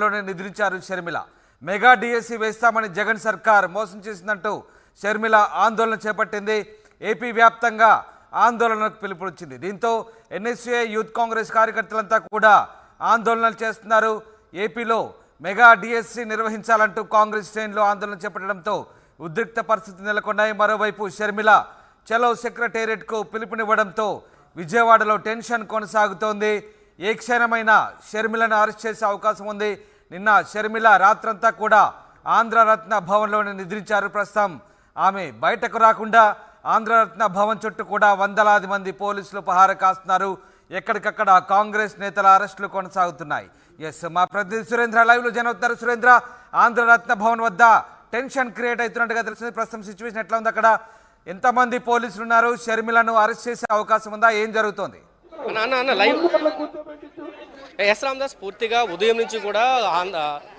లోనే నిద్రించారు Sharmila. Mega DSC వేస్తామని జగన్ సర్కార్ మోసం చేసిందంటూ షర్మిల ఆందోళన చేపట్టింది. ఏపీ వ్యాప్తంగా ఆందోళనకు పిలుపునిచ్చింది. దీంతో ఎన్ఎస్యుఐ యూత్ కాంగ్రెస్ కార్యకర్తలంతా కూడా ఆందోళనలు చేస్తున్నారు. ఏపీలో మెగా డిఎస్సి నిర్వహించాలంటూ కాంగ్రెస్ శ్రేణులు ఆందోళన చేపట్టడంతో ఉద్రిక్త పరిస్థితులు నెలకొన్నాయి. మరోవైపు షర్మిల చలో సెక్రటేరియట్కు పిలుపునివ్వడంతో విజయవాడలో టెన్షన్ కొనసాగుతోంది. ఏ క్షణమైనా షర్మిలను అరెస్ట్ చేసే అవకాశం ఉంది. నిన్న షర్మిల రాత్రంతా కూడా ఆంధ్రరత్న భవన్లోనే నిద్రించారు. ప్రస్తుతం ఆమె బయటకు రాకుండా ఆంధ్రరత్న భవన్ చుట్టూ కూడా వందలాది మంది పోలీసులు పహారా కాస్తున్నారు. ఎక్కడికక్కడ కాంగ్రెస్ నేతల అరెస్టులు కొనసాగుతున్నాయి. మా ప్రతినిధి సురేంద్ర లైవ్లో జాయిన్ అవుతున్నారు. సురేంద్ర, ఆంధ్రరత్న భవన్ వద్ద టెన్షన్ క్రియేట్ అవుతున్నట్టుగా తెలిసింది. ప్రస్తుతం సిచ్యువేషన్ ఎట్లా ఉంది? అక్కడ ఎంతమంది పోలీసులు ఉన్నారు? షర్మిలను అరెస్ట్ చేసే అవకాశం ఉందా? ఏం జరుగుతోంది? ఎస్ రామదాస్, పూర్తిగా ఉదయం నుంచి కూడా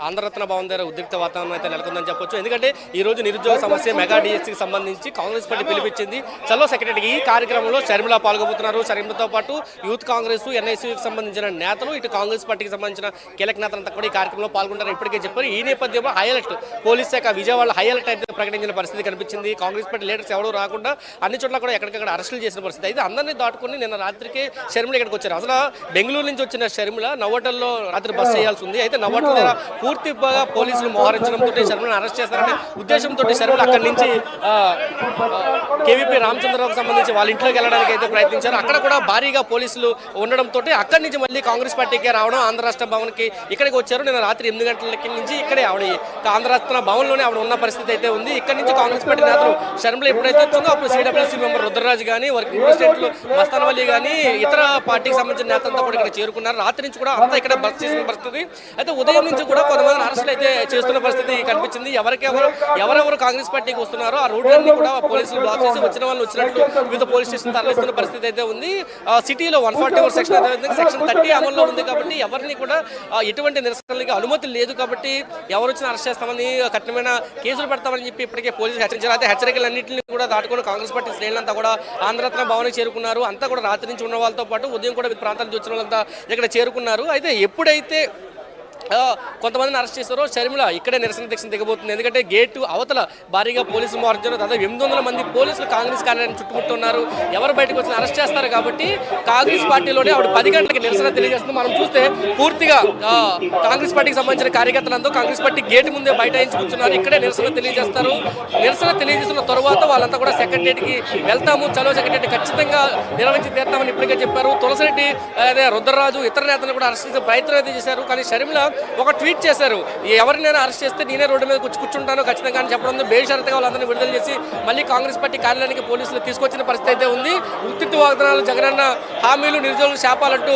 ఆంధ్రరత్న భవన్ దగ్గర ఉద్రిక్త వాతావరణం అయితే నెలకొందని చెప్పొచ్చు. ఎందుకంటే ఈ రోజు నిరుద్యోగ సమస్య మెగా డిఎస్సికి సంబంధించి కాంగ్రెస్ పార్టీ పిలిపించింది చలో సెక్రటరీ. ఈ కార్యక్రమంలో షర్మిల పాల్గొబోతున్నారు. షర్మిలతో పాటు యూత్ కాంగ్రెస్, ఎన్ఐసికి సంబంధించిన నేతలు, ఇటు కాంగ్రెస్ పార్టీకి సంబంధించిన కీలక నేతలంతా కూడా ఈ కార్యక్రమంలో పాల్గొంటారు ఇప్పటికే చెప్పారు. ఈ నేపథ్యంలో హైలైట్ పోలీస్ శాఖ విజయవాడ హైలైట్ అయితే ప్రకటించిన పరిస్థితి కనిపించింది. కాంగ్రెస్ పార్టీ లీడర్స్ ఎవరు రాకుండా అన్ని చోట్ల కూడా ఎక్కడికక్కడ అరెస్టులు చేసిన పరిస్థితి. అయితే అందరినీ దాటుకుని నిన్న రాత్రికి షర్మిల ఇక్కడికి వచ్చారు. అసలు బెంగళూరు నుంచి వచ్చిన షర్మిల నవ్వటల్లో రాత్రి బస్ చేయాల్సి ఉంది. అయితే నవ్వటల దగ్గర పూర్తిగా పోలీసులు మోహరించడంతో షర్మిలను అరెస్ట్ చేస్తారనే ఉద్దేశంతో షర్మిల అక్కడి నుంచి కేవీపీ రామచంద్రరావుకు సంబంధించి వాళ్ళ ఇంట్లోకి వెళ్ళడానికి అయితే ప్రయత్నించారు. అక్కడ కూడా భారీగా పోలీసులు ఉండడంతో అక్కడి నుంచి మళ్ళీ కాంగ్రెస్ పార్టీకి రావడం ఆంధ్ర రాష్ట్ర భవన్కి ఇక్కడికి వచ్చారు. నిన్న రాత్రి 8 గంటల నుంచి ఇక్కడే ఆవిడ ఆంధ్ర రాష్ట్ర భవన్లోనే ఆవిడ ఉన్న పరిస్థితి అయితే ఉంది. ఇక్కడ నుంచి కాంగ్రెస్ పార్టీ నేతలు షర్మిల ఎప్పుడైతే వచ్చిందో అప్పుడు సిడబ్ల్యూసీ మెంబర్ రుద్రరాజు కానీ, వర్కింగ్ ప్రెసిడెంట్లు మస్తానవల్లి కానీ, ఇతర పార్టీకి సంబంధించిన నేతలంతా కూడా ఇక్కడ చేరుకున్నారు. రాత్రి నుంచి కూడా అంతా ఇక్కడ బస్ చేసిన పరిస్థితి. అయితే ఉదయం నుంచి కూడా కొంతమంది అరెస్టులు అయితే చేస్తున్న పరిస్థితి కనిపించింది. ఎవరెవరు కాంగ్రెస్ పార్టీకి వస్తున్నారో ఆ రోడ్లన్నీ కూడా పోలీసులు బ్లాక్ చేసి వచ్చిన వాళ్ళు వచ్చినట్లు వివిధ పోలీస్ స్టేషన్ తరలిస్తున్న పరిస్థితి అయితే ఉంది. సిటీలో 144 సెక్షన్ 30 అమల్లో ఉంది కాబట్టి ఎవరిని కూడా ఎటువంటి నిరసనలకి అనుమతి లేదు. కాబట్టి ఎవరు వచ్చినా అరెస్ట్ చేస్తామని, కఠినమైన కేసులు పెడతామని చెప్పి ఇప్పటికే పోలీసులు హెచ్చరించారు. అయితే హెచ్చరికలన్నింటినీ కూడా దాటుకుని కాంగ్రెస్ పార్టీ శ్రేణులంతా కూడా ఆంధ్రరత్న భవన్కి చేరుకున్నారు. అంతా కూడా రాత్రి నుంచి ఉన్న వాళ్ళతో పాటు ఉదయం కూడా వివిధ ప్రాంతాల నుంచి వచ్చిన వాళ్ళంతా ఇక్కడ చేరుకున్నారు. అయితే ఎప్పుడైతే కొంతమందిని అరెస్ట్ చేస్తారో షర్మిల ఇక్కడే నిరసన దీక్ష దిగబోతుంది. ఎందుకంటే గేటు అవతల భారీగా పోలీసులు మోహరించారు. దాదాపు 800 మంది పోలీసులు కాంగ్రెస్ కార్యాలయాన్ని చుట్టుముట్టున్నారు. ఎవరు బయటకు వచ్చిన అరెస్ట్ చేస్తారు కాబట్టి కాంగ్రెస్ పార్టీలోనే ఆవిడ 10 గంటలకి నిరసన తెలియజేస్తుంది. మనం చూస్తే పూర్తిగా కాంగ్రెస్ పార్టీకి సంబంధించిన కార్యకర్తలంతా కాంగ్రెస్ పార్టీ గేటు ముందే బయటాయించి కూర్చున్నారు. ఇక్కడే నిరసన తెలియజేస్తారు. నిరసన తెలియజేస్తున్న తర్వాత వాళ్ళంతా కూడా సెక్రటరీకి వెళ్తాము, చలో సెక్రటరీ ఖచ్చితంగా నిర్వహించి తీరుతామని ఇప్పటికే చెప్పారు. తులసిరెడ్డి, అదే రుద్రరాజు, ఇతర నేతలు కూడా అరెస్ట్ చేసే ప్రయత్నం అయితే చేశారు. కానీ షర్మిల ఒక ట్వీట్ చేశారు, ఎవరినైనా అరెస్ట్ చేస్తే నేనే రోడ్డు మీద కూర్చుంటాను ఖచ్చితంగా అని చెప్పడంతో బేషరతుగా వాళ్ళందరినీ విడుదల చేసి మళ్ళీ కాంగ్రెస్ పార్టీ కార్యాలయానికి పోలీసులు తీసుకొచ్చిన పరిస్థితి అయితే ఉంది. ఉత్తిత్తు వాగ్దానాలు, జగనన్న హామీలు, నిరుద్యోగులు శాపాలంటూ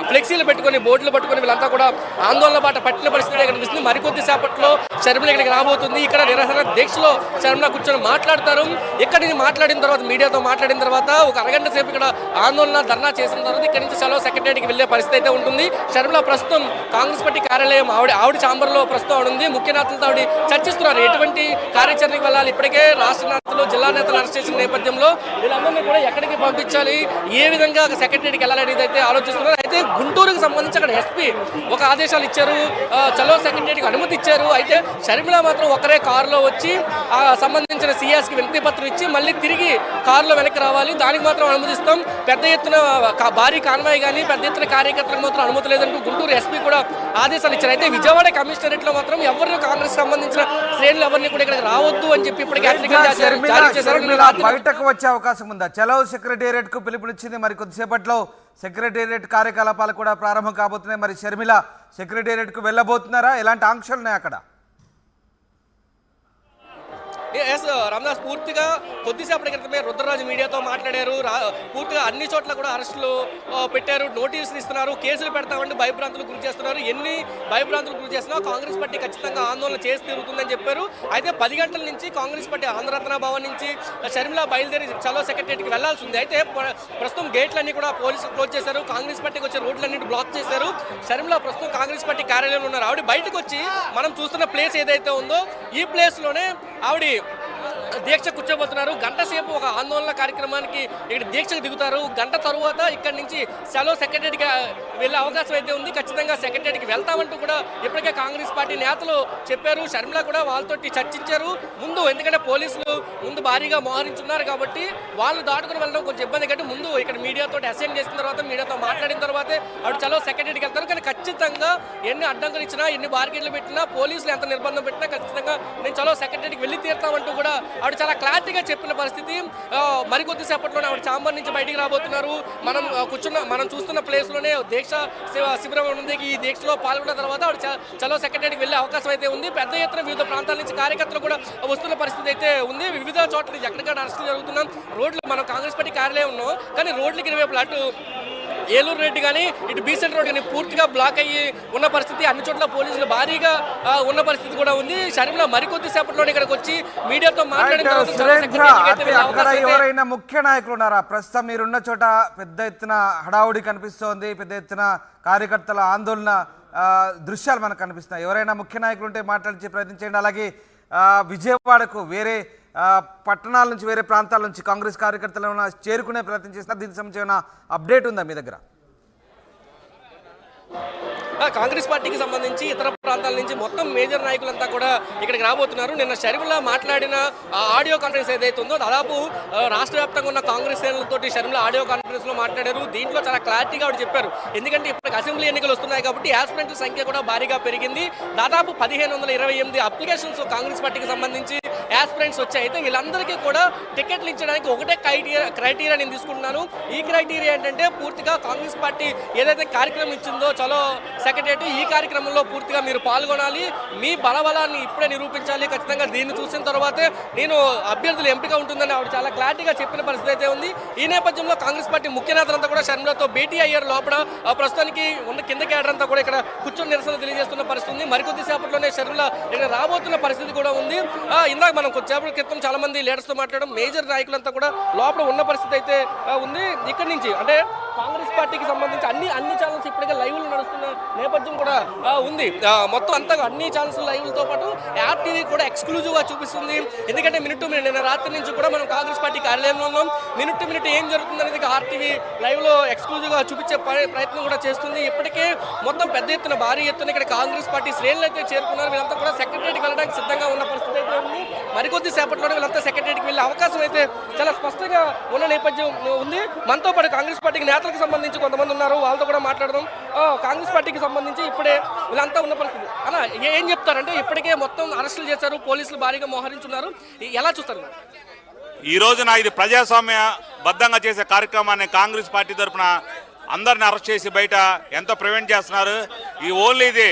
ఫ్లెక్సీలు పెట్టుకుని, బోర్డులు పట్టుకుని వీళ్ళంతా కూడా ఆందోళన బాట పట్టిన పరిస్థితి కనిపిస్తుంది. మరికొద్ది సేపట్లో షర్మిల ఇక్కడికి రాబోతుంది. ఇక్కడ నిరసన దీక్షలో షర్మిల కూర్చొని మాట్లాడతారు. ఇక్కడి నుంచి మాట్లాడిన తర్వాత, మీడియాతో మాట్లాడిన తర్వాత ఒక అరగంట సేపు ఇక్కడ ఆందోళన ధర్నా చేసిన తర్వాత ఇక్కడి నుంచి చలో సెక్రటరీకి వెళ్లే పరిస్థితి అయితే ఉంటుంది. షర్మిల ప్రస్తుతం కాంగ్రెస్ పార్టీ కార్యాలయం ఆవిడ ఛాంబర్లో ప్రస్తుతం ఉంది. ముఖ్య నేతలతో ఆవిడ చర్చిస్తున్నారు ఎటువంటి కార్యాచరణకు వెళ్ళాలి. ఇప్పటికే రాష్ట్ర నేతలు, జిల్లా నేతలు అరెస్ట్ చేసిన నేపథ్యంలో వీళ్ళందరినీ కూడా ఎక్కడికి పంపించాలి, ఏ విధంగా సెక్రటరీకి వెళ్ళాలనేది అయితే ఆలోచిస్తున్నారు. అయితే గుంటూరుకు సంబంధించి అక్కడ ఎస్పీ ఒక ఆదేశాలు ఇచ్చారు, చలో సెక్రటరీకి అనుమతి ఇచ్చారు. అయితే షర్మిల మాత్రం ఒకరే కారులో వచ్చి ఆ సంబంధించిన సిఎస్కి వినతి పత్రం ఇచ్చి మళ్ళీ తిరిగి కారులో వెనక్కి రావాలి, దానికి మాత్రం అనుమతిస్తాం, పెద్ద ఎత్తున భారీ కాన్వాయ్ కానీ పెద్ద ఎత్తున కార్యకర్తలకు మాత్రం అనుమతి లేదంటూ గుంటూరు ఎస్పీ కూడా ఆదేశాలు ఇచ్చారు. అయితే విజయవాడ కమిషనరేట్ లో మాత్రం ఎవరిని కాంగ్రెస్ సంబంధించిన శ్రేణులు ఎవరిని కూడా ఇక్కడ రావద్దు అని చెప్పి ఇప్పటికే బయటకు వచ్చే అవకాశం ఉందా? చలో సెక్రటేరియట్ కు పిలుపునిచ్చింది. మరి కొద్దిసేపట్లో సెక్రటేరియట్ కార్యకలాపాలు కూడా ప్రారంభం కాబోతున్నాయి. మరి షర్మిల సెక్రటేరియట్ కు వెళ్ళబోతున్నారా? ఎలాంటి ఆంక్షలు ఉన్నాయి అక్కడ? ఎస్ రామదాస్, పూర్తిగా కొద్దిసేపటి క్రితమే రుద్రరాజు మీడియాతో మాట్లాడారు. పూర్తిగా అన్ని చోట్ల కూడా అరెస్టులు పెట్టారు, నోటీసులు ఇస్తున్నారు, కేసులు పెడతామంటే భయభ్రాంతులకు గురి చేస్తున్నారు. ఎన్ని భయభ్రాంతులకు గురి చేస్తున్నా కాంగ్రెస్ పార్టీ ఖచ్చితంగా ఆందోళన చేసి తిరుగుతుందని చెప్పారు. అయితే 10 గంటల నుంచి కాంగ్రెస్ పార్టీ ఆంధ్రరత్న భవన్ నుంచి షర్మిల బయలుదేరి చలో సెక్రటరీకి వెళ్లాల్సి ఉంది. అయితే ప్రస్తుతం గేట్లన్నీ కూడా పోలీసులు క్లోజ్ చేశారు. కాంగ్రెస్ పార్టీకి వచ్చే రోడ్లన్నీ బ్లాక్ చేశారు. షర్మిల ప్రస్తుతం కాంగ్రెస్ పార్టీ కార్యాలయంలో ఉన్నారు. ఆవిడ బయటకు వచ్చి మనం చూస్తున్న ప్లేస్ ఏదైతే ఉందో ఈ ప్లేస్లోనే ఆవిడ దీక్ష కూర్చోబోతున్నారు. గంట సేపు ఒక ఆందోళన కార్యక్రమానికి ఇక్కడ దీక్షకు దిగుతారు. గంట తరువాత ఇక్కడి నుంచి సెలో సెక్రటరీకి వెళ్ళే అవకాశం అయితే ఉంది. ఖచ్చితంగా సెక్రటరీకి వెళ్తామంటూ కూడా ఇప్పటికే కాంగ్రెస్ పార్టీ నేతలు చెప్పారు. షర్మిల కూడా వాళ్ళతో చర్చించారు ముందు, ఎందుకంటే పోలీసులు ముందు భారీగా మోహరించున్నారు కాబట్టి వాళ్ళు దాటుకుని వెళ్ళడం కొంచెం ఇబ్బంది. కంటే ముందు ఇక్కడ మీడియాతో అసెండ్ చేసిన తర్వాత మీడియాతో మాట్లాడిన తర్వాతే ఆవిడ చలో సెక్రటరీకి వెళ్తారు. కానీ ఖచ్చితంగా ఎన్ని అడ్డంకులు ఇచ్చినా, ఎన్ని బార్గెట్లు పెట్టినా, పోలీసులు ఎంత నిర్బంధం పెట్టినా ఖచ్చితంగా నేను చలో సెక్రటరీకి వెళ్ళి తీరుతామంటూ కూడా ఆవిడ చాలా క్లారిటీగా చెప్పిన పరిస్థితి. మరికొద్ది సేపట్లోనే ఆవిడ చాంబర్ నుంచి బయటికి రాబోతున్నారు. మనం చూస్తున్న ప్లేస్ లోనే దీక్ష శిబిరం ఉంది. ఈ దీక్షలో పాల్గొన్న తర్వాత ఆవిడ చలో సెక్రటరీకి వెళ్ళే అవకాశం అయితే ఉంది. పెద్ద ఎత్తున వివిధ ప్రాంతాల నుంచి కార్యకర్తలు కూడా వస్తున్న పరిస్థితి అయితే ఉంది. వివిధ చోట్ల నుంచి ఎక్కడికక్కడ అరెస్టులు జరుగుతున్నాం. రోడ్లు మనం కాంగ్రెస్ పార్టీ కార్యాలయం ఉన్నాం, కానీ రోడ్లకి ఇరువైపులా అటు ఏలూరు రెడ్డి కానీ ఇటు బీసెంట్ రోడ్ కానీ పూర్తిగా బ్లాక్ అయ్యి ఉన్న పరిస్థితి. అన్ని చోట్ల పోలీసులు భారీగా ఉన్న పరిస్థితి కూడా ఉంది. షర్మిల మరికొద్ది సేపట్లోనే ఇక్కడికి వచ్చి మీడియాతో మాట్లాడిన అక్కడ ఎవరైనా ముఖ్య నాయకులు ఉన్నారా? ప్రస్తుతం మీరున్న చోట పెద్ద ఎత్తున హడావుడి కనిపిస్తోంది, పెద్ద ఎత్తున కార్యకర్తల ఆందోళన దృశ్యాలు మనకు కనిపిస్తున్నాయి. ఎవరైనా ముఖ్య నాయకులు ఉంటే మాట్లాడించే ప్రయత్నం చేయండి. అలాగే విజయవాడకు వేరే పట్టణాల నుంచి, వేరే ప్రాంతాల నుంచి కాంగ్రెస్ కార్యకర్తలు ఏమైనా చేరుకునే ప్రయత్నం చేస్తున్నా? దీనికి సంబంధించి ఏమైనా అప్డేట్ ఉందా మీ దగ్గర? కాంగ్రెస్ పార్టీకి సంబంధించి ఇతర ప్రాంతాల నుంచి మొత్తం మేజర్ నాయకులంతా కూడా ఇక్కడికి రాబోతున్నారు. నిన్న షర్మిల మాట్లాడిన ఆడియో కాన్ఫరెన్స్ ఏదైతే ఉందో దాదాపు రాష్ట్ర వ్యాప్తంగా ఉన్న కాంగ్రెస్ శ్రేణులతోటి షర్మిల ఆడియో కాన్ఫరెన్స్ లో మాట్లాడారు. దీంట్లో చాలా క్లారిటీగా ఆవిడ చెప్పారు. ఎందుకంటే ఇప్పటికి అసెంబ్లీ ఎన్నికలు వస్తున్నాయి కాబట్టి యాస్పిరెంట్ల సంఖ్య కూడా భారీగా పెరిగింది. దాదాపు 1528 అప్లికేషన్స్ కాంగ్రెస్ పార్టీకి సంబంధించి యాస్పిరెంట్స్ వచ్చాయి. అయితే వీళ్ళందరికీ కూడా టికెట్లు ఇచ్చడానికి ఒకటే క్రైటీరియా నేను తీసుకుంటున్నాను. ఈ క్రైటీరియా ఏంటంటే పూర్తిగా కాంగ్రెస్ పార్టీ ఏదైతే కార్యక్రమం ఇచ్చిందో చలో సెక్రటరీ, ఈ కార్యక్రమంలో పూర్తిగా మీరు పాల్గొనాలి, మీ బలబలాన్ని ఇప్పుడే నిరూపించాలి. ఖచ్చితంగా దీన్ని చూసిన తర్వాతే నేను అభ్యర్థులు ఎంపిక ఉంటుందని ఆవిడ చాలా క్లారిటీగా చెప్పిన పరిస్థితి అయితే ఉంది. ఈ నేపథ్యంలో కాంగ్రెస్ పార్టీ ముఖ్య నేతలంతా కూడా షర్మిలతో భేటీ అయ్యారు. లోపల ప్రస్తుతానికి ఉన్న కింద క్యాడర్ అంతా కూడా ఇక్కడ కూర్చొని నిరసన తెలియజేస్తున్న పరిస్థితి ఉంది. మరికొద్ది సేపట్లోనే షర్మిల ఇక్కడ రాబోతున్న పరిస్థితి కూడా ఉంది. ఇందాక మనం కొద్దిసేపటి క్రితం చాలా మంది లీడర్స్తో మాట్లాడడం, మేజర్ నాయకులంతా కూడా లోపల ఉన్న పరిస్థితి అయితే ఉంది. ఇక్కడి నుంచి అంటే కాంగ్రెస్ పార్టీకి సంబంధించి అన్ని ఛానల్స్ ఇప్పటికే లైవ్లు నడుస్తున్న నేపథ్యం కూడా ఉంది. మొత్తం అంతా అన్ని ఛానల్స్ లైవ్లతో పాటు యాప్ టీవీ కూడా ఎక్స్క్లూజివ్గా చూపిస్తుంది. ఎందుకంటే మినిట్ టు మినిట్ నిన్న రాత్రి నుంచి కూడా మనం కాంగ్రెస్ పార్టీ కార్యాలయంలో ఉన్నాం. మినిట్ టు మినిట్ ఏం జరుగుతుంది అనేది ఆర్టీవీ లైవ్లో ఎక్స్క్లూజివ్గా చూపించే ప్రయత్నం కూడా చేస్తుంది. ఇప్పటికే మొత్తం పెద్ద ఎత్తున భారీ ఎత్తున ఇక్కడ కాంగ్రెస్ పార్టీ శ్రేణులు అయితే చేరుకున్నారు. వీళ్ళంతా కూడా సెక్రటరీకి వెళ్ళడానికి సిద్ధంగా ఉన్న పరిస్థితి అయితే ఉంది. మరికొద్ది సేపట్లోనే వీళ్ళంతా సెక్రటరీకి వెళ్ళే అవకాశం అయితే చాలా స్పష్టంగా ఉన్న నేపథ్యం ఉంది. మనతో పాటు కాంగ్రెస్ పార్టీకి నేతలకు సంబంధించి కొంతమంది ఉన్నారు, వాళ్ళతో కూడా మాట్లాడదాం. కాంగ్రెస్ పార్టీకి సంబంధించి ఇప్పుడే వీళ్ళంతా ఉన్న పరిస్థితి అలా ఏం చెప్తారంటే ఇప్పటికే మొత్తం అరెస్టులు చేశారు, పోలీసులు భారీగా మోహరించున్నారు, ఎలా చూస్తారు? ఈ రోజున ఇది ప్రజాస్వామ్య బద్ధంగా చేసే కార్యక్రమాన్ని కాంగ్రెస్ పార్టీ తరఫున అందరిని అరెస్ట్ చేసి బయట ఎంతో ప్రివెంట్ చేస్తున్నారు. ఈ ఓన్లీ ఇది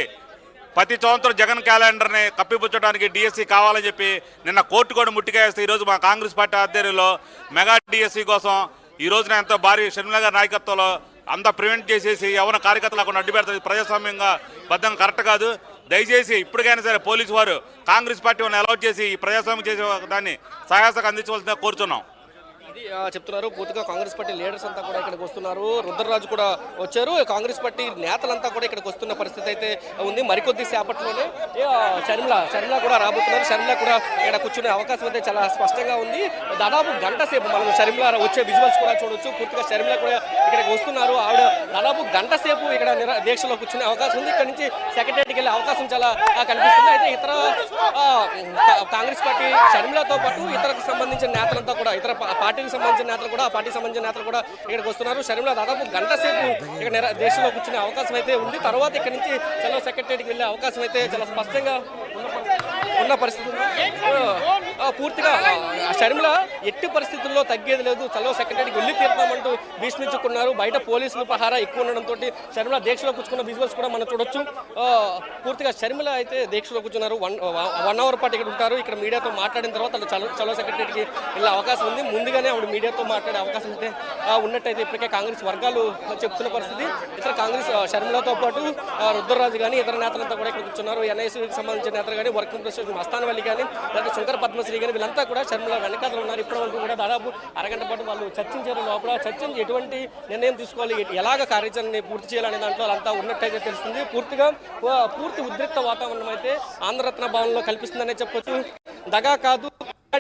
ప్రతి సంవత్సరం జగన్ క్యాలెండర్ని కప్పిపుచ్చడానికి డిఎస్సి కావాలని చెప్పి నిన్న కోర్టు కూడా ముట్టికేస్తే ఈరోజు మా కాంగ్రెస్ పార్టీ ఆధ్వర్యంలో మెగా డిఎస్సి కోసం ఈ రోజున ఎంతో భారీ షర్మిల గారి నాయకత్వంలో అంతా ప్రివెంట్ చేసేసి ఎవరి కార్యకర్తలు అక్కడ అడ్డు పెడతారు. ప్రజాస్వామ్యంగా బద్ధంగా కరెక్ట్ కాదు. దయచేసి ఇప్పటికైనా సరే పోలీసు వారు కాంగ్రెస్ పార్టీ వాళ్ళని అలౌట్ చేసి ఈ ప్రజాస్వామ్యం చేసే దాన్ని సహాయసహకారం అందించవలసిందిగా కోరుతున్నాం. ఇది చెప్తున్నారు. పూర్తిగా కాంగ్రెస్ పార్టీ లీడర్స్ అంతా కూడా ఇక్కడికి వస్తున్నారు. రుద్రరాజు కూడా వచ్చారు. కాంగ్రెస్ పార్టీ నేతలంతా కూడా ఇక్కడికి వస్తున్న పరిస్థితి అయితే ఉంది. మరికొద్ది సేపట్లోనే షర్మిల కూడా రాబోతున్నారు. షర్మిల కూడా ఇక్కడ కూర్చునే అవకాశం అయితే చాలా స్పష్టంగా ఉంది. దాదాపు గంట సేపు మనం షర్మిల వచ్చే విజువల్స్ కూడా చూడొచ్చు. పూర్తిగా షర్మిల కూడా ఇక్కడికి వస్తున్నారు. ఆవిడ దాదాపు గంట సేపు ఇక్కడ దీక్షలో కూర్చునే అవకాశం ఉంది. ఇక్కడ నుంచి సెక్రటరీకి వెళ్ళే అవకాశం చాలా కనిపిస్తుంది. అయితే ఇతర కాంగ్రెస్ పార్టీ షర్మిలతో పాటు ఇతరకు సంబంధించిన నేతలంతా కూడా ఇతర పార్టీకి సంబంధించిన నేతలు కూడా పార్టీకి సంబంధించిన నేతలు కూడా ఇక్కడికి వస్తున్నారు. షర్మిల దాదాపు గంట సేపు ఇక్కడ దేశంలో కూర్చునే అవకాశం అయితే ఉంది. తర్వాత ఇక్కడ నుంచి చలో సెక్రటరీకి వెళ్ళే అవకాశం అయితే చాలా స్పష్టంగా ఉన్న పరిస్థితి. పూర్తిగా షర్మిల ఎట్టి పరిస్థితుల్లో తగ్గేది లేదు, చలో సెక్రటరీకి వెళ్ళి తీరుతామంటూ భీష్మించుకున్నారు. బయట పోలీసులు పహారా ఎక్కువ ఉండడంతో షర్మిల దీక్షలో కూర్చున్న విజువల్స్ కూడా మనం చూడొచ్చు. పూర్తిగా షర్మిల అయితే దీక్షలో కూర్చున్నారు. 1 అవర్ పాటు ఇక్కడ ఉంటారు. ఇక్కడ మీడియాతో మాట్లాడిన తర్వాత చలో సెక్రటరీకి వెళ్ళే అవకాశం ఉంది. ముందుగానే ఆవిడ మీడియాతో మాట్లాడే అవకాశం అయితే ఉన్నట్టయితే ఇప్పటికే కాంగ్రెస్ వర్గాలు చెప్తున్న పరిస్థితి. ఇతర కాంగ్రెస్ షర్మిలతో పాటు రుద్రరాజు కానీ ఇతర నేతలంతా కూడా ఇక్కడ కూర్చున్నారు. ఎన్ఐసీకి సంబంధించిన నేతలు కానీ, వర్కింగ్ ప్రెసిడెంట్ మస్తానవల్లి కానీ, లేదా శంకర్ పద్మశ్రీ కానీ వీళ్ళంతా కూడా షర్మిల వెనకాతలు ఉన్నారు. ఇప్పటి వరకు కూడా దాదాపు అరగంట పాటు వాళ్ళు చర్చించారు. లోపల చర్చించి ఎటువంటి నిర్ణయం తీసుకోవాలి, ఎలాగ కార్యాచరణని పూర్తి చేయాలనే దాంట్లో వాళ్ళంతా ఉన్నట్టయితే తెలుస్తుంది. పూర్తి ఉద్రిక్త వాతావరణం అయితే ఆంధ్రరత్న భవన్లో కల్పిస్తుందనే చెప్పొచ్చు. దగా కాదు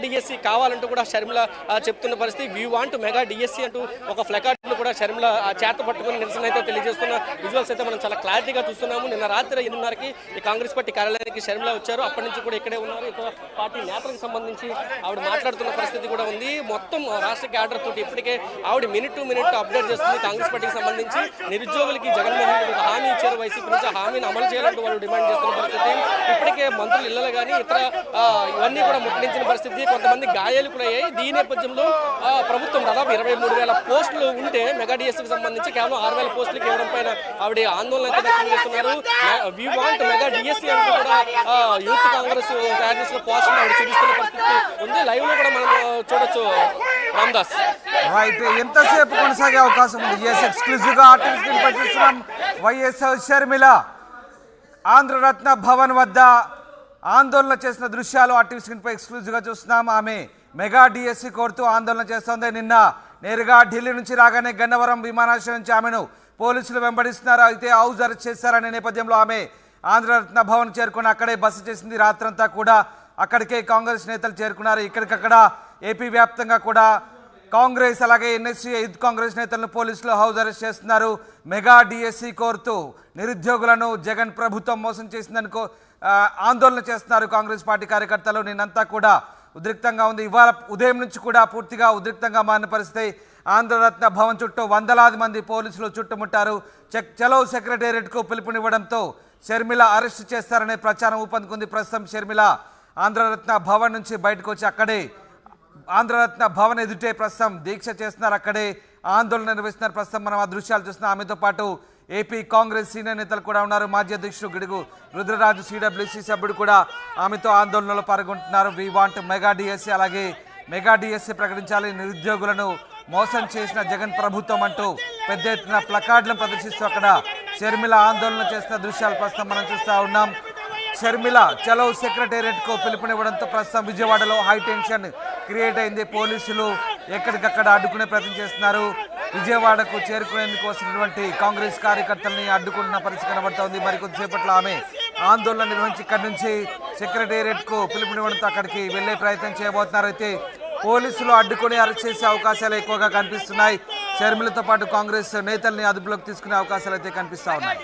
డిఎస్సి కావాలంటూ కూడా షర్మిల చెప్తున్న పరిస్థితి. వీ వాంట్ మెగా డిఎస్సి అంటూ ఒక ఫ్లెకార్డును కూడా షర్మిల చేత పట్టుకుని నిరసన అయితే తెలియజేస్తున్న విజువల్స్ అయితే మనం చాలా క్లారిటీగా చూస్తున్నాము. నిన్న రాత్రి 8:30కి ఈ కాంగ్రెస్ పార్టీ కార్యాలయానికి షర్మిల వచ్చారు. అప్పటి నుంచి కూడా ఇక్కడే ఉన్నారు. ఇతర పార్టీ నేతలకు సంబంధించి ఆవిడ మాట్లాడుతున్న పరిస్థితి కూడా ఉంది. మొత్తం రాష్ట్ర క్యాడర్ తోటి ఇప్పటికే ఆవిడ మినిట్ టు మినిట్ అప్డేట్ చేస్తుంది. కాంగ్రెస్ పార్టీకి సంబంధించి నిరుద్యోగులకి జగన్మోహన్ రెడ్డి హామీ ఇచ్చారు. వైసీపీ నుంచి హామీని అమలు చేయాలంటూ వాళ్ళు డిమాండ్ చేస్తున్న పరిస్థితి. ఇప్పటికే మంత్రులు ఇళ్లలో కానీ ఇతర ఇవన్నీ కూడా ముట్టడించిన పరిస్థితి. కొంతమంది గాయాలు కూడా అయ్యాయి. దీని నేపథ్యంలో ప్రభుత్వం దాదాపు 23,000 పోస్టులు ఉంటే మెగా డిఎస్సికి సంబంధించి కేవలం 6,000 పోస్టులకు ఇవ్వడం పైన ఆవిడ ఆందోళన అయితే వ్యక్తం చేస్తున్నారు. వీ వాంట్ మెగా డిఎస్సి అంటూ కూడా యూత్ కాంగ్రెస్ తయారు చేసిన పోస్టులు ఆవిడ చూపిస్తున్న పరిస్థితి ఉంది. లైవ్ లో కూడా మనం చూడొచ్చు. రామ్దాస్ రైట్, ఎంతసేపు కొనసాగే అవకాశం ఉంది? ఎక్స్క్లూజివ్ గా ఆర్టిస్ట్ పనిచేస్తున్నాం. వైఎస్ షర్మిల ఆంధ్రరత్న భవన్ వద్ద ఆందోళన చేసిన దృశ్యాలు ఆర్టీవీ స్క్రీన్ పై ఎక్స్క్లూజివ్ గా చూస్తున్నాం. ఆమె మెగా డిఎస్సి కోరుతూ ఆందోళన చేస్తోంది. నిన్న నేరుగా ఢిల్లీ నుంచి రాగానే గన్నవరం విమానాశ్రయం నుంచి ఆమెను పోలీసులు వెంబడిస్తున్నారు. అయితే హౌస్ అరెస్ట్ చేశారనే నేపథ్యంలో ఆమె ఆంధ్రరత్న భవన్ చేరుకుని అక్కడే బస చేసింది. రాత్రంతా కూడా అక్కడికే కాంగ్రెస్ నేతలు చేరుకున్నారు. ఇక్కడికక్కడ ఏపీ వ్యాప్తంగా కూడా కాంగ్రెస్ అలాగే ఎన్ఎస్సీ యూత్ కాంగ్రెస్ నేతలను పోలీసులు హౌస్ అరెస్ట్ చేస్తున్నారు. మెగా డిఎస్సి కోరుతూ నిరుద్యోగులను జగన్ ప్రభుత్వం మోసం చేసిందనుకో ఆందోళన చేస్తున్నారు కాంగ్రెస్ పార్టీ కార్యకర్తలు. నిన్నంతా కూడా ఉద్రిక్తంగా ఉంది. ఇవాళ ఉదయం నుంచి కూడా పూర్తిగా ఉద్రిక్తంగా మారిన పరిస్థితి. ఆంధ్రరత్న భవన్ చుట్టూ వందలాది మంది పోలీసులు చుట్టుముట్టారు. చలో సెక్రటేరియట్కు పిలుపునివ్వడంతో షర్మిల అరెస్ట్ చేస్తారనే ప్రచారం ఊపందుకుంది. ప్రస్తుతం షర్మిల ఆంధ్రరత్న భవన్ నుంచి బయటకు వచ్చి అక్కడే ఆంధ్రరత్న భవన్ ఎదుటే ప్రస్తుతం దీక్ష చేస్తున్నారు. అక్కడే ఆందోళన నిర్వహిస్తున్నారు. ప్రస్తుతం మనం ఆ దృశ్యాలు చూస్తున్నాం. ఆమెతో పాటు ఏపీ కాంగ్రెస్ సీనియర్ నేతలు కూడా ఉన్నారు. మాజీ అధ్యక్షుడు గిడుగు రుద్రరాజు సిడబ్ల్యూసీ సభ్యుడు కూడా ఆమెతో ఆందోళనలో పాల్గొంటున్నారు. వీ వాంట్ మెగా డిఎస్సి, అలాగే మెగా డిఎస్సి ప్రకటించాలి, నిరుద్యోగులను మోసం చేసిన జగన్ ప్రభుత్వం అంటూ పెద్ద ఎత్తున ప్లకార్డులను ప్రదర్శిస్తూ అక్కడ షర్మిల ఆందోళన చేస్తున్న దృశ్యాలు ప్రస్తుతం మనం చూస్తూ ఉన్నాం. షర్మిల చలో సెక్రటేరియట్కు పిలుపునివ్వడంతో ప్రస్తుతం విజయవాడలో హై టెన్షన్ క్రియేట్ అయింది. పోలీసులు ఎక్కడికక్కడ అడ్డుకునే ప్రయత్నం చేస్తున్నారు. విజయవాడకు చేరుకునేందుకు వస్తున్నటువంటి కాంగ్రెస్ కార్యకర్తల్ని అడ్డుకుంటున్న పరిస్థితి కనబడుతోంది. మరికొద్దిసేపట్లో ఆమె ఆందోళన నిర్వహించి ఇక్కడి నుంచి సెక్రటేరియట్కు పిలుపునివ్వడంతో అక్కడికి వెళ్లే ప్రయత్నం చేయబోతున్నారు. అయితే పోలీసులు అడ్డుకుని అరెస్ట్ చేసే అవకాశాలు ఎక్కువగా కనిపిస్తున్నాయి. షర్మిలతో పాటు కాంగ్రెస్ నేతల్ని అదుపులోకి తీసుకునే అవకాశాలు అయితే కనిపిస్తా ఉన్నాయి.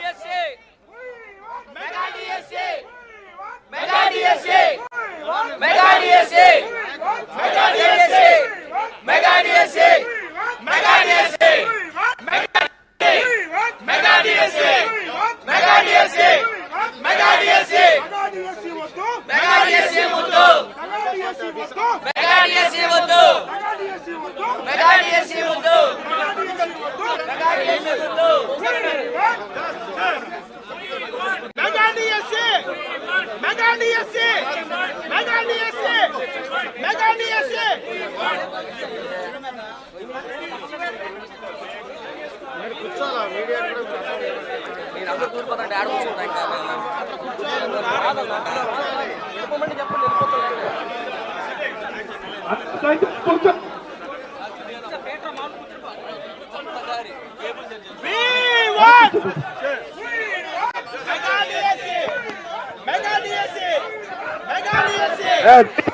Mega DSC!